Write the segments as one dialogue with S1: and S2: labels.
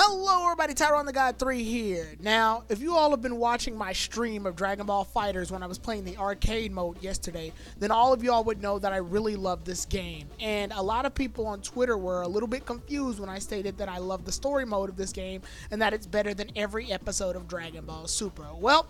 S1: Hello everybody, Tyrone the God 3 here. Now, if you all have been watching my stream of Dragon Ball FighterZ when I was playing the arcade mode yesterday, then all of y'all would know that I really love this game. And a lot of people on Twitter were a little bit confused when I stated that I love the story mode of this game and that it's better than every episode of Dragon Ball Super. Well,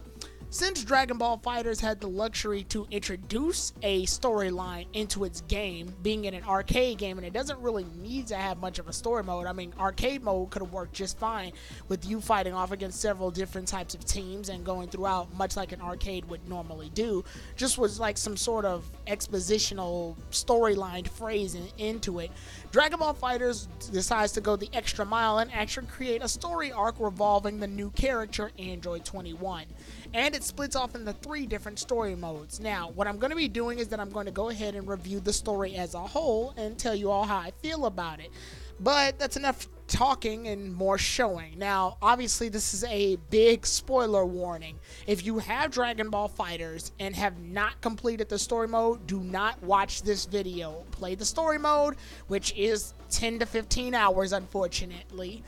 S1: since Dragon Ball FighterZ had the luxury to introduce a storyline into its game, being in an arcade game, and it doesn't really need to have much of a story mode. I mean, arcade mode could have worked just fine with you fighting off against several different types of teams and going throughout much like an arcade would normally do. Just was like some sort of expositional storyline phrase into it. Dragon Ball FighterZ decides to go the extra mile and actually create a story arc revolving the new character Android 21. And it splits off into 3 different story modes. Now, what I'm going to be doing is that I'm going to go ahead and review the story as a whole and tell you all how I feel about it. But that's enough talking and more showing. Now, obviously, this is a big spoiler warning. If you have Dragon Ball FighterZ and have not completed the story mode, do not watch this video. Play the story mode, which is 10 to 15 hours, unfortunately.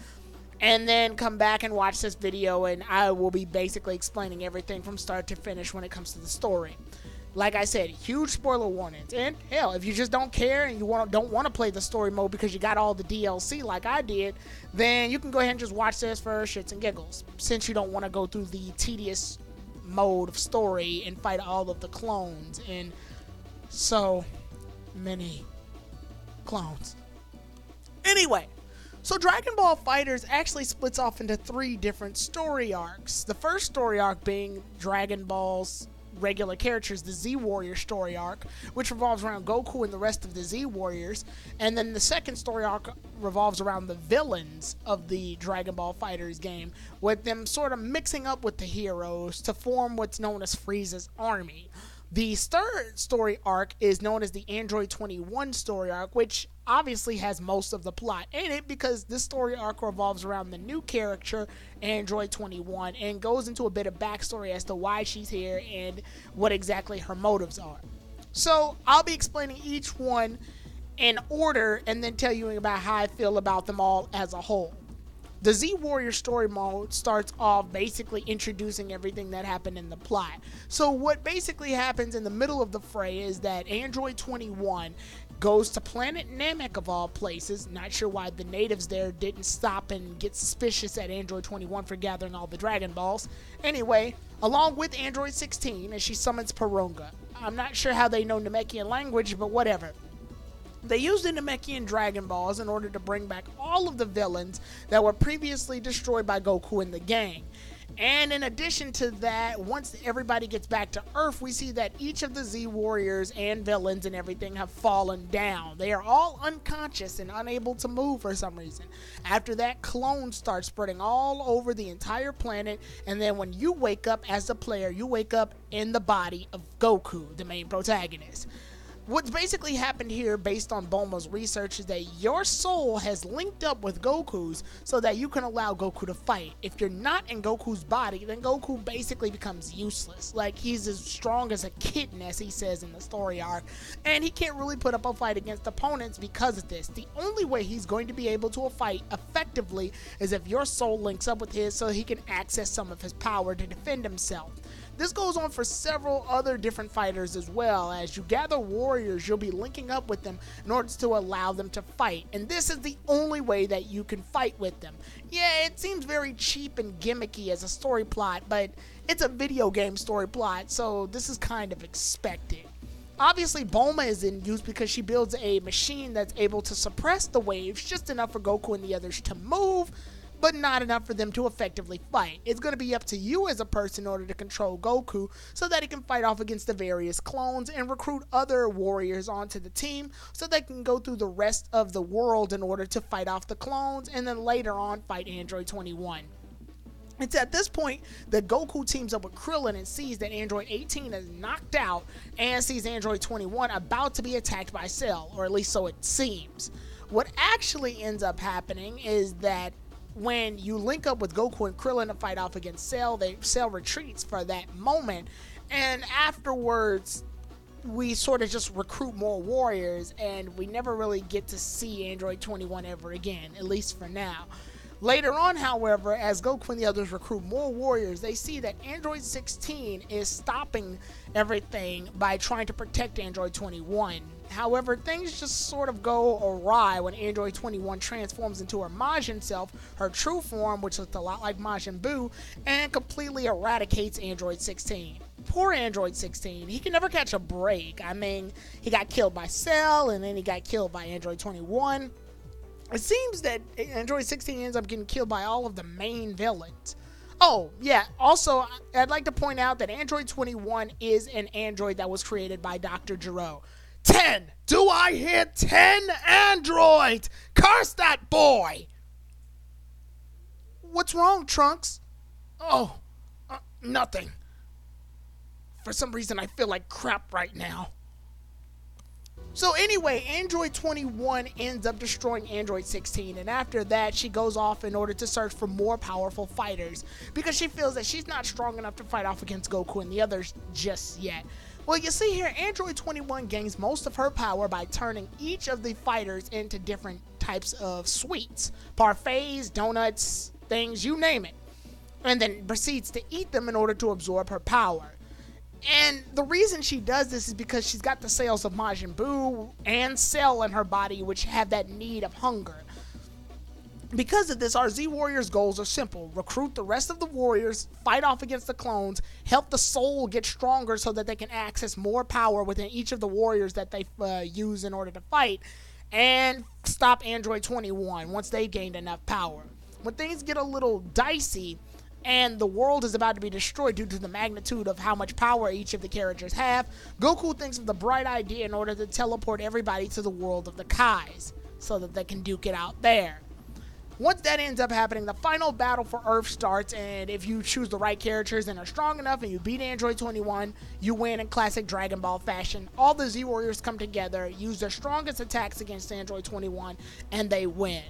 S1: And then come back and watch this video, and I will be basically explaining everything from start to finish when it comes to the story. Like I said, huge spoiler warnings. And hell, if you just don't care and you don't want to play the story mode because you got all the DLC like I did, then you can go ahead and just watch this for shits and giggles, since you don't want to go through the tedious mode of story and fight all of the clones and so many clones. Anyway, so Dragon Ball FighterZ actually splits off into 3 different story arcs. The first story arc being Dragon Ball's regular characters, the Z Warrior story arc, which revolves around Goku and the rest of the Z Warriors. And then the second story arc revolves around the villains of the Dragon Ball FighterZ game, with them sort of mixing up with the heroes to form what's known as Frieza's army. The third story arc is known as the Android 21 story arc, which obviously has most of the plot in it because this story arc revolves around the new character, Android 21, and goes into a bit of backstory as to why she's here and what exactly her motives are. So I'll be explaining each one in order and then tell you about how I feel about them all as a whole. The Z Warrior story mode starts off basically introducing everything that happened in the plot. So what basically happens in the middle of the fray is that Android 21 goes to planet Namek of all places. Not sure why the natives there didn't stop and get suspicious at Android 21 for gathering all the Dragon Balls. Anyway, along with Android 16, as she summons Porunga. I'm not sure how they know Namekian language, but whatever. They used the Namekian Dragon Balls in order to bring back all of the villains that were previously destroyed by Goku and the gang. And in addition to that, once everybody gets back to Earth, we see that each of the Z Warriors and villains and everything have fallen down. They are all unconscious and unable to move for some reason. After that, clones start spreading all over the entire planet, and then when you wake up as a player, you wake up in the body of Goku, the main protagonist. What's basically happened here, based on Bulma's research, is that your soul has linked up with Goku's so that you can allow Goku to fight. If you're not in Goku's body, then Goku basically becomes useless. Like, he's as strong as a kitten, as he says in the story arc, and he can't really put up a fight against opponents because of this. The only way he's going to be able to fight effectively is if your soul links up with his so he can access some of his power to defend himself. This goes on for several other different fighters as well. As you gather warriors, you'll be linking up with them in order to allow them to fight. And this is the only way that you can fight with them. Yeah, it seems very cheap and gimmicky as a story plot, but it's a video game story plot, so this is kind of expected. Obviously, Bulma is in use because she builds a machine that's able to suppress the waves just enough for Goku and the others to move, but not enough for them to effectively fight. It's going to be up to you as a person in order to control Goku so that he can fight off against the various clones and recruit other warriors onto the team so they can go through the rest of the world in order to fight off the clones and then later on fight Android 21. It's at this point that Goku teams up with Krillin and sees that Android 18 is knocked out and sees Android 21 about to be attacked by Cell, or at least so it seems. What actually ends up happening is that when you link up with Goku and Krillin to fight off against Cell, Cell retreats for that moment, and afterwards we sort of just recruit more warriors, and we never really get to see Android 21 ever again, at least for now. Later on, however, as Goku and the others recruit more warriors, they see that Android 16 is stopping everything by trying to protect Android 21. However, things just sort of go awry when Android 21 transforms into her Majin self, her true form, which looks a lot like Majin Buu, and completely eradicates Android 16. Poor Android 16, he can never catch a break. I mean, he got killed by Cell, and then he got killed by Android 21. It seems that Android 16 ends up getting killed by all of the main villains. Oh, yeah, also, I'd like to point out that Android 21 is an android that was created by Dr. Gero. 10! Do I hear 10 androids? Curse that boy! What's wrong, Trunks? Oh, nothing. For some reason, I feel like crap right now. So anyway, Android 21 ends up destroying Android 16, and after that, she goes off in order to search for more powerful fighters, because she feels that she's not strong enough to fight off against Goku and the others just yet. Well, you see here, Android 21 gains most of her power by turning each of the fighters into different types of sweets. Parfaits, donuts, things, you name it. And then proceeds to eat them in order to absorb her power. And the reason she does this is because she's got the cells of Majin Buu and Cell in her body, which have that need of hunger. Because of this, our Z Warriors' goals are simple. Recruit the rest of the warriors, fight off against the clones, help the soul get stronger so that they can access more power within each of the warriors that they use in order to fight, and stop Android 21 once they've gained enough power. When things get a little dicey, and the world is about to be destroyed due to the magnitude of how much power each of the characters have, Goku thinks of the bright idea in order to teleport everybody to the world of the Kais, so that they can duke it out there. Once that ends up happening, the final battle for Earth starts, and if you choose the right characters and are strong enough and you beat Android 21, you win in classic Dragon Ball fashion. All the Z Warriors come together, use their strongest attacks against Android 21, and they win.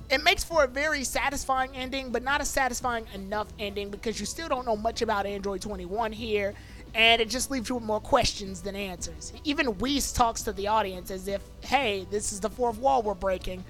S1: It makes for a very satisfying ending, but not a satisfying enough ending because you still don't know much about Android 21 here, and it just leaves you with more questions than answers. Even Whis talks to the audience as if, hey, this is the fourth wall we're breaking.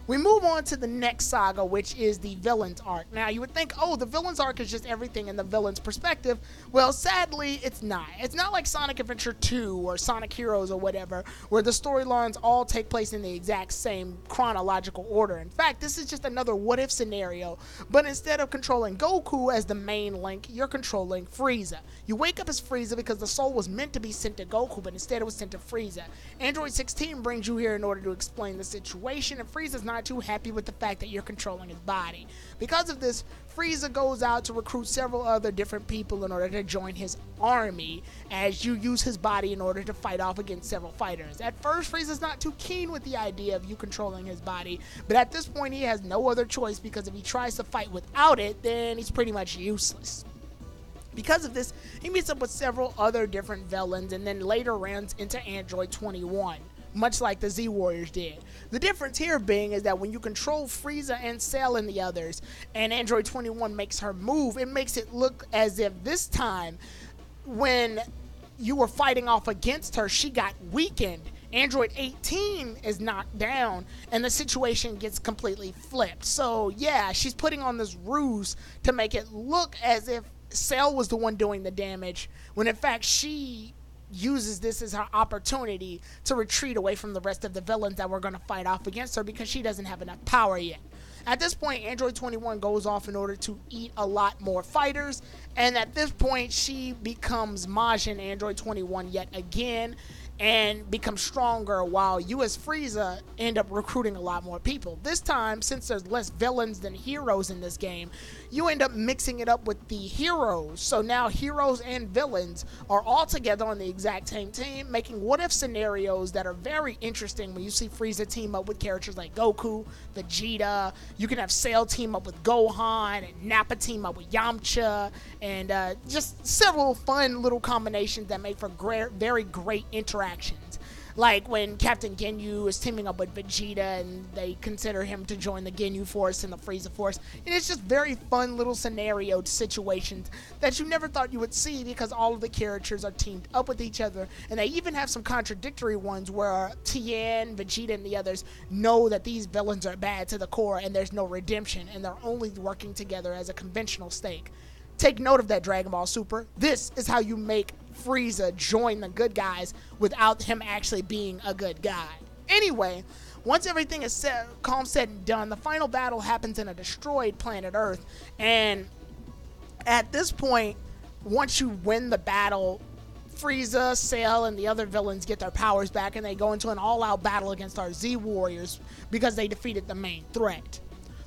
S1: We move on to the next saga, which is the villain's arc. Now, you would think, oh, the villain's arc is just everything in the villain's perspective. Well, sadly, it's not. It's not like Sonic Adventure 2 or Sonic Heroes or whatever, where the storylines all take place in the exact same chronological order. In fact, this is just another what-if scenario, but instead of controlling Goku as the main link, you're controlling Frieza. You wake up as Frieza because the soul was meant to be sent to Goku, but instead it was sent to Frieza. Android 16 brings you here in order to explain the situation, and Frieza's not too happy with the fact that you're controlling his body. Because of this, Frieza goes out to recruit several other different people in order to join his army, as you use his body in order to fight off against several fighters. At first, Frieza's not too keen with the idea of you controlling his body, but at this point he has no other choice, because if he tries to fight without it, then he's pretty much useless. Because of this, he meets up with several other different villains and then later runs into Android 21. Much like the Z Warriors did. The difference here being is that when you control Frieza and Cell and the others, and Android 21 makes her move, it makes it look as if this time, when you were fighting off against her, she got weakened. Android 18 is knocked down, and the situation gets completely flipped. So yeah, she's putting on this ruse to make it look as if Cell was the one doing the damage, when in fact she uses this as her opportunity to retreat away from the rest of the villains that were going to fight off against her because she doesn't have enough power yet. At this point, Android 21 goes off in order to eat a lot more fighters, and at this point she becomes Majin Android 21 yet again and becomes stronger, while you as Frieza end up recruiting a lot more people. This time, since there's less villains than heroes in this game, you end up mixing it up with the heroes. So now heroes and villains are all together on the exact same team, making what-if scenarios that are very interesting when you see Frieza team up with characters like Goku, Vegeta. You can have Cell team up with Gohan, and Nappa team up with Yamcha, and just several fun little combinations that make for very great interactions. like when Captain Ginyu is teaming up with Vegeta and they consider him to join the Ginyu Force and the Frieza Force. And it's just very fun little scenario situations that you never thought you would see, because all of the characters are teamed up with each other, and they even have some contradictory ones where Tien, Vegeta, and the others know that these villains are bad to the core and there's no redemption, and they're only working together as a conventional stake. Take note of that, Dragon Ball Super. This is how you make Frieza join the good guys without him actually being a good guy. Anyway, once everything is calm, said, and done, the final battle happens in a destroyed planet Earth. And at this point, once you win the battle, Frieza, Cell, and the other villains get their powers back, and they go into an all-out battle against our Z Warriors because they defeated the main threat.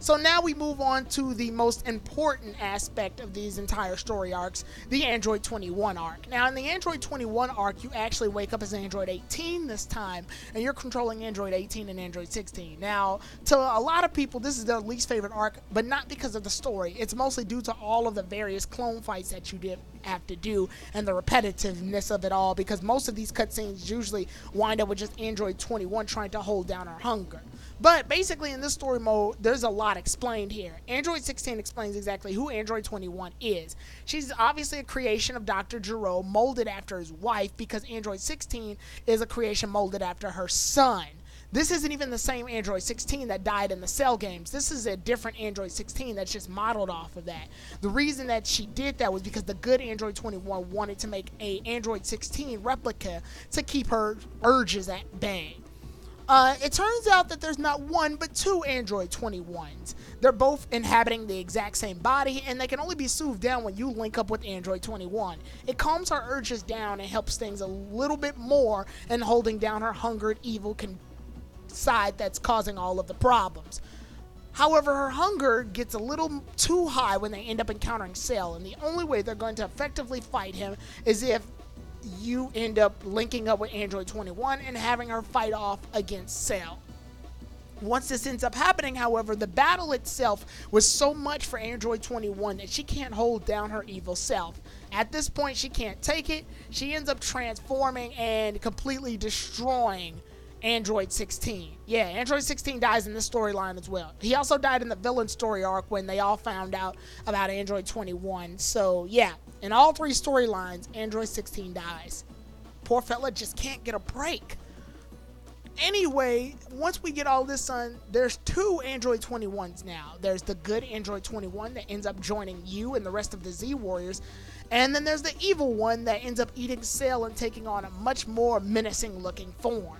S1: So now we move on to the most important aspect of these entire story arcs, the Android 21 arc. Now in the Android 21 arc, you actually wake up as Android 18 this time, and you're controlling Android 18 and Android 16. Now, to a lot of people, this is their least favorite arc, but not because of the story. It's mostly due to all of the various clone fights that you have to do and the repetitiveness of it all, because most of these cutscenes usually wind up with just Android 21 trying to hold down her hunger. But basically in this story mode, there's a lot explained here. Android 16 explains exactly who Android 21 is. She's obviously a creation of Dr. Gero, molded after his wife, because Android 16 is a creation molded after her son. This isn't even the same Android 16 that died in the Cell games. This is a different Android 16 that's just modeled off of that. The reason that she did that was because the good Android 21 wanted to make a Android 16 replica to keep her urges at bay. It turns out that there's not one, but two Android 21s. They're both inhabiting the exact same body, and they can only be soothed down when you link up with Android 21. It calms her urges down and helps things a little bit more in holding down her hungered evil side that's causing all of the problems. However, her hunger gets a little too high when they end up encountering Cell, and the only way they're going to effectively fight him is if you end up linking up with Android 21 and having her fight off against Cell. Once this ends up happening, however, the battle itself was so much for Android 21 that she can't hold down her evil self. At this point, she can't take it. She ends up transforming and completely destroying Android 16. Yeah, Android 16 dies in this storyline as well. He also died in the villain story arc when they all found out about Android 21. So yeah, in all three storylines, Android 16 dies. Poor fella just can't get a break. Anyway, once we get all this done, there's two Android 21s now. There's the good Android 21 that ends up joining you and the rest of the Z Warriors, and then there's the evil one that ends up eating Cell and taking on a much more menacing looking form.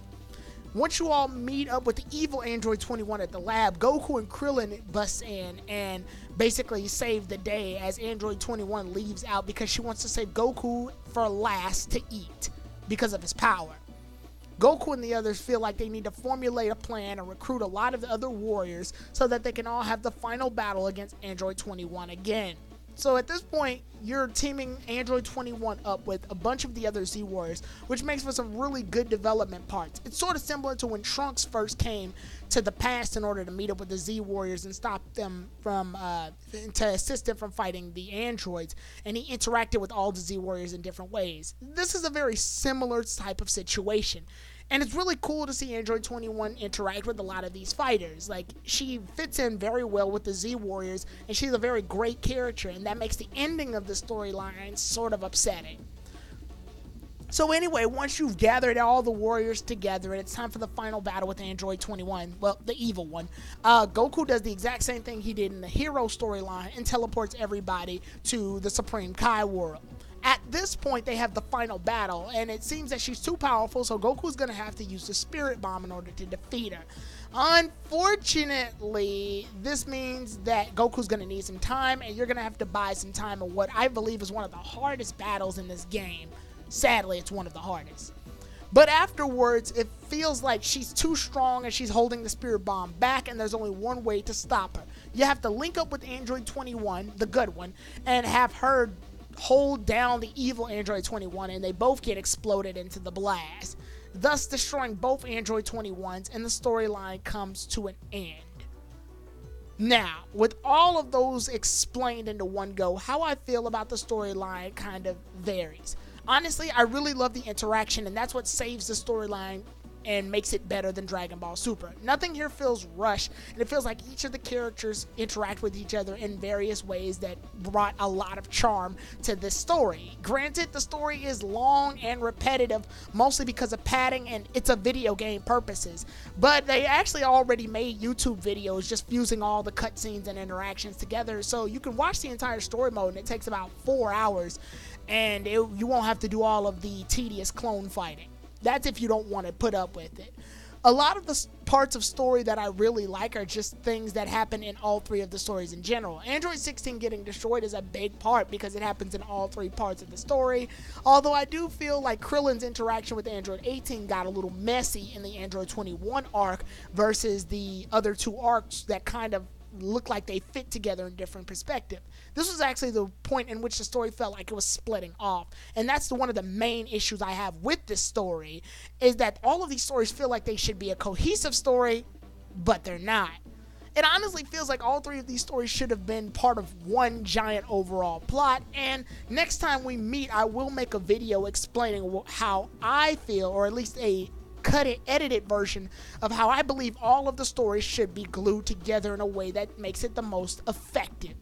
S1: Once you all meet up with the evil Android 21 at the lab, Goku and Krillin bust in and basically save the day as Android 21 leaves out because she wants to save Goku for last to eat because of his power. Goku and the others feel like they need to formulate a plan and recruit a lot of the other warriors so that they can all have the final battle against Android 21 again. So at this point, you're teaming Android 21 up with a bunch of the other Z Warriors, which makes for some really good development parts. It's sort of similar to when Trunks first came to the past in order to meet up with the Z Warriors and stop them from, to assist them from fighting the androids, and he interacted with all the Z Warriors in different ways. This is a very similar type of situation. And it's really cool to see Android 21 interact with a lot of these fighters. Like, she fits in very well with the Z Warriors, and she's a very great character, and that makes the ending of the storyline sort of upsetting. So anyway, once you've gathered all the warriors together and it's time for the final battle with Android 21, well, the evil one, Goku does the exact same thing he did in the Hero storyline and teleports everybody to the Supreme Kai world. At this point, they have the final battle, and it seems that she's too powerful, so Goku's going to have to use the Spirit Bomb in order to defeat her. Unfortunately, this means that Goku's going to need some time, and you're going to have to buy some time in what I believe is one of the hardest battles in this game. Sadly, it's one of the hardest. But afterwards, it feels like she's too strong and she's holding the Spirit Bomb back, and there's only one way to stop her. You have to link up with Android 21, the good one, and have her hold down the evil Android 21, and they both get exploded into the blast, thus destroying both Android 21s, and the storyline comes to an end. Now, with all of those explained into one go, how I feel about the storyline kind of varies. Honestly, I really love the interaction, and that's what saves the storyline and makes it better than Dragon Ball Super. Nothing here feels rushed, and it feels like each of the characters interact with each other in various ways that brought a lot of charm to this story. Granted, the story is long and repetitive, mostly because of padding and it's a video game purposes, but they actually already made YouTube videos just fusing all the cutscenes and interactions together, so you can watch the entire story mode, and it takes about 4 hours, and you won't have to do all of the tedious clone fighting. That's if you don't want to put up with it. A lot of the parts of story that I really like are just things that happen in all three of the stories in general. Android 16 getting destroyed is a big part because it happens in all three parts of the story, although I do feel like Krillin's interaction with Android 18 got a little messy in the Android 21 arc versus the other two arcs that kind of look like they fit together in different perspective. This was actually the point in which the story felt like it was splitting off, and that's one of the main issues I have with this story, is that all of these stories feel like they should be a cohesive story, but they're not. It honestly feels like all three of these stories should have been part of one giant overall plot, and next time we meet I will make a video explaining how I feel, or at least a edited version of how I believe all of the stories should be glued together in a way that makes it the most effective.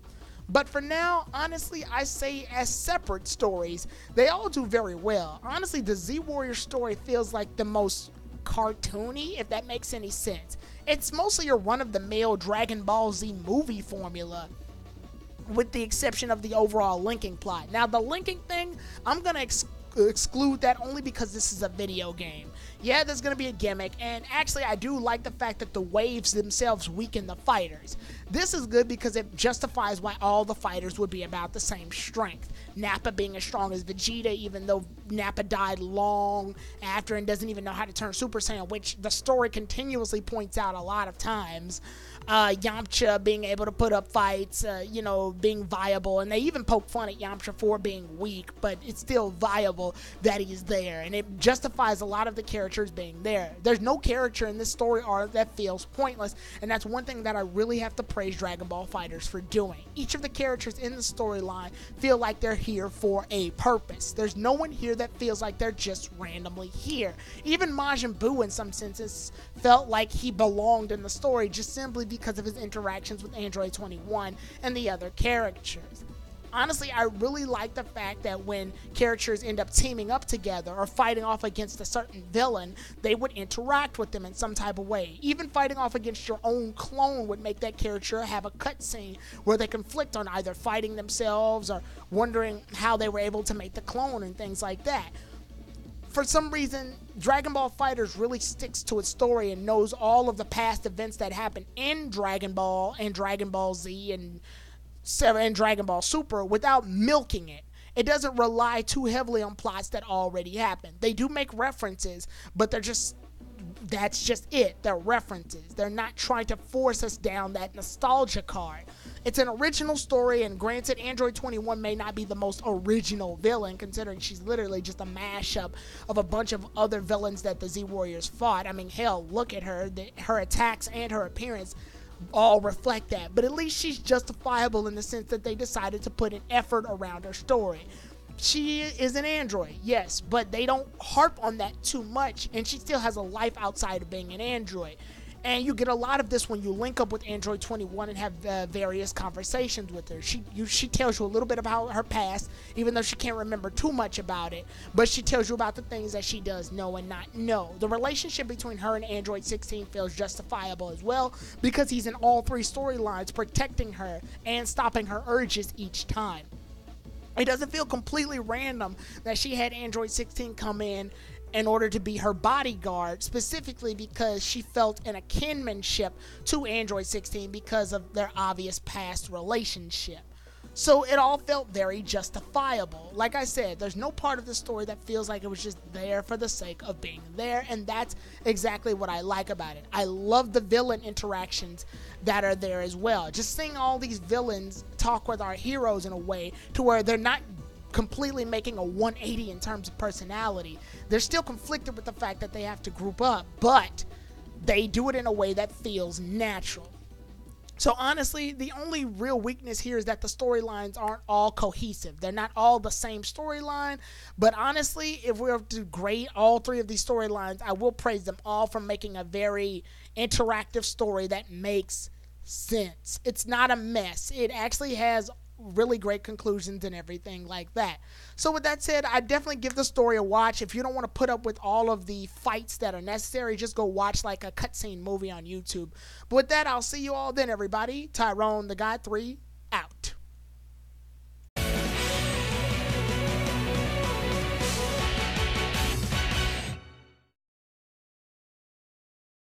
S1: But for now, honestly, I say as separate stories, they all do very well. Honestly, the Z Warrior story feels like the most cartoony, if that makes any sense. It's mostly your run-of-the-mill Dragon Ball Z movie formula, with the exception of the overall linking plot. Now, the linking thing, I'm gonna exclude that only because this is a video game. Yeah, there's going to be a gimmick, and actually I do like the fact that the waves themselves weaken the fighters. This is good because it justifies why all the fighters would be about the same strength. Nappa being as strong as Vegeta, even though Nappa died long after and doesn't even know how to turn Super Saiyan, which the story continuously points out a lot of times. Yamcha being able to put up fights, being viable, and they even poke fun at Yamcha for being weak, but it's still viable that he's there, and it justifies a lot of the characters being there. There's no character in this story arc that feels pointless, and that's one thing that I really have to praise Dragon Ball FighterZ for doing. Each of the characters in the storyline feel like they're here for a purpose. There's no one here that feels like they're just randomly here. Even Majin Buu in some senses felt like he belonged in the story just simply because of his interactions with Android 21 and the other characters. Honestly, I really like the fact that when characters end up teaming up together or fighting off against a certain villain, they would interact with them in some type of way. Even fighting off against your own clone would make that character have a cutscene where they conflict on either fighting themselves or wondering how they were able to make the clone and things like that. For some reason, Dragon Ball FighterZ really sticks to its story and knows all of the past events that happened in Dragon Ball and Dragon Ball Z and Dragon Ball Super without milking it. It doesn't rely too heavily on plots that already happened. They do make references, but that's just it. They're references. They're not trying to force us down that nostalgia card. It's an original story, and granted, Android 21 may not be the most original villain, considering she's literally just a mashup of a bunch of other villains that the Z Warriors fought. I mean, hell, look at her. Her attacks and her appearance all reflect that. But at least she's justifiable in the sense that they decided to put an effort around her story. She is an android, yes, but they don't harp on that too much, and she still has a life outside of being an android. And you get a lot of this when you link up with Android 21 and have various conversations with her. She tells you a little bit about her past, even though she can't remember too much about it. But she tells you about the things that she does know and not know. The relationship between her and Android 16 feels justifiable as well, because he's in all three storylines, protecting her and stopping her urges each time. It doesn't feel completely random that she had Android 16 come in order to be her bodyguard, specifically because she felt an akinship to Android 16 because of their obvious past relationship. So it all felt very justifiable. Like I said, there's no part of the story that feels like it was just there for the sake of being there, and that's exactly what I like about it. I love the villain interactions that are there as well. Just seeing all these villains talk with our heroes in a way to where they're not completely making a 180 in terms of personality. They're still conflicted with the fact that they have to group up, but they do it in a way that feels natural. So honestly, the only real weakness here is that the storylines aren't all cohesive. They're not all the same storyline. But honestly, if we were to grade all three of these storylines, I will praise them all for making a very interactive story that makes sense. It's not a mess. It actually has really great conclusions and everything like that. So with that said, I definitely give the story a watch. If you don't want to put up with all of the fights that are necessary, just go watch like a cutscene movie on YouTube. But with that, I'll see you all then, everybody. Tyrone the God 3